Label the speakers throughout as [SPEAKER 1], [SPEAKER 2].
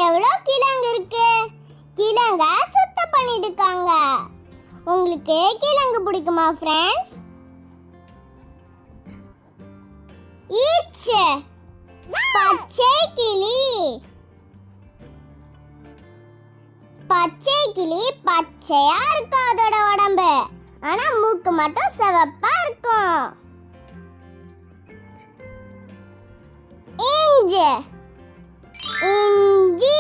[SPEAKER 1] எவ்வளோ கிழங்கு இருக்கு. கிழங்க சுத்தம் பண்ணிட்டு இருக்காங்க. உங்களுக்கு கிழங்கு பிடிக்குமா ஃப்ரெண்ட்ஸ்? ஈச்சு பச்சை கிளி. பச்சை கிளி பச்சையா இருக்கும் அதோட உடம்பு. ஆனா மூக்கு மட்டும் சிவப்பா இருக்கும். இஞ்சி. இஞ்சி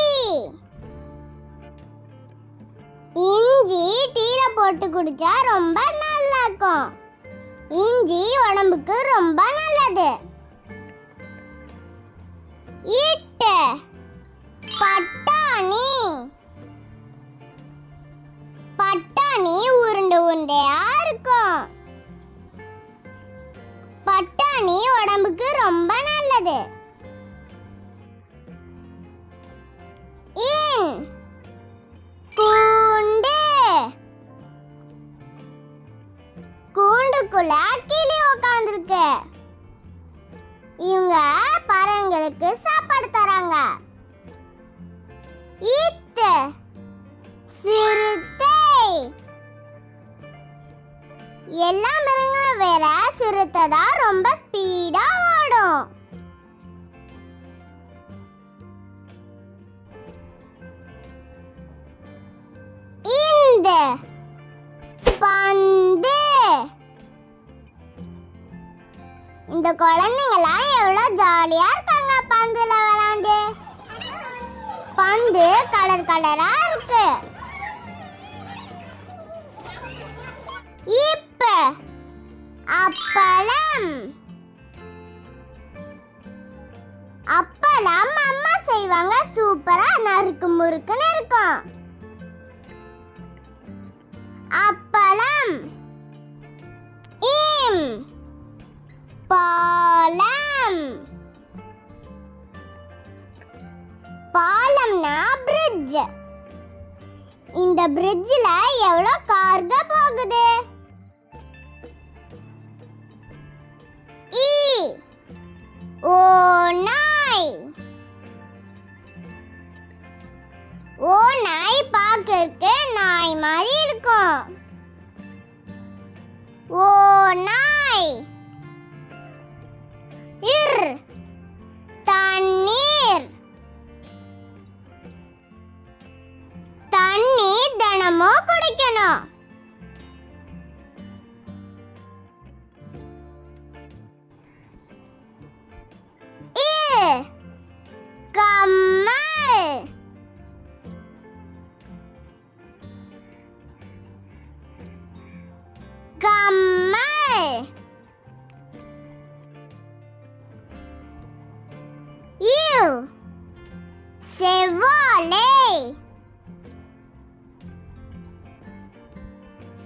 [SPEAKER 1] இஞ்சி டீல போட்டு குடிச்சா ரொம்ப நல்லா இருக்கும். இஞ்சி உடம்புக்கு ரொம்ப நல்லது. இட்டு பட்டாணி. பட்டாணி உருண்டை உருண்டையா இருக்கும். பட்டாணி உடம்புக்கு ரொம்ப நல்லது. கூண்டு. கூண்டுக்குள்ள கிளி உட்கார்ந்திருக்கு. இவங்க பறவைங்களுக்கு சாப்பாடு தராங்க. ஈத்து சிறுத்தை. எல்லா மிருகங்களும் வேற, சிறுத்தை தான் ரொம்ப ஸ்பீடா ஓடும். பந்து. இந்த குழந்தைங்களாம் எவ்வளவு ஜாலியா இருக்காங்க பந்துல விளையாண்டு. பந்து கலர் கலரா இருக்கு. இப்ப அப்பளம். அப்பளம் அம்மா செய்வாங்க. சூப்பரா நறுக்கு முறுக்குன்னு இருக்கும். அப்பளம். பாலம். பாலம்னா பிரிட்ஜ். இந்த பிரிட்ஜ்ல எவ்வளவு கார்கள் போகுது. ஓநாய். ஓநாய் பார்க்கறதுக்கு நாய் மாதிரி இருக்கும். ஓநாய். தண்ணீர். தண்ணி தினமும் குடிக்கணும். கம்மல். கம்மல். செவ்வாழை.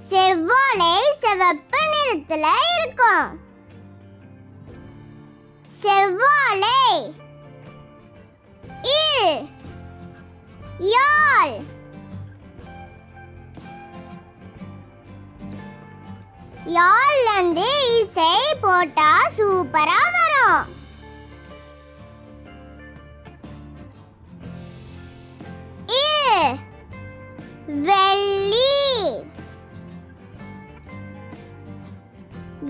[SPEAKER 1] செவ்வாழை சிவப்பு நிறத்துல இருக்கும். செவ்வாழை. யாழ். யாழ்ல இருந்து இசை போட்டா சூப்பரா வரும். வெள்ளி.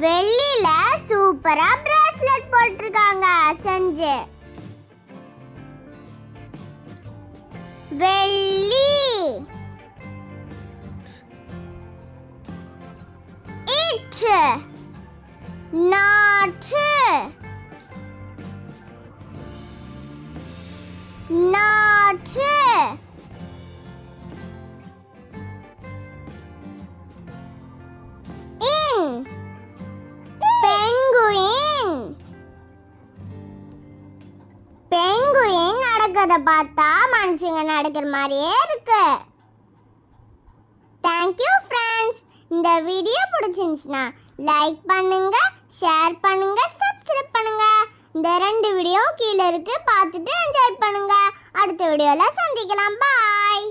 [SPEAKER 1] வெள்ளில சூப்பரா பிரேஸ்லெட் போட்டிருக்காங்க செஞ்சு. வெள்ளி. நாற்று. நாற்று. பெங்குயின். பெங்குயின் நடக்கிறத பார்த்தா மனுஷங்க நடக்கிற மாதிரியே இருக்கு. Thank you friends. இந்த வீடியோ பிடிச்சிருந்துச்சுன்னா லைக் பண்ணுங்க, ஷேர் பண்ணுங்க, சப்ஸ்கிரைப் பண்ணுங்க. இந்த 2 வீடியோ கீழே இருக்கு, பார்த்துட்டு என்ஜாய் பண்ணுங்க. அடுத்த வீடியோல சந்திக்கலாம். பாய்.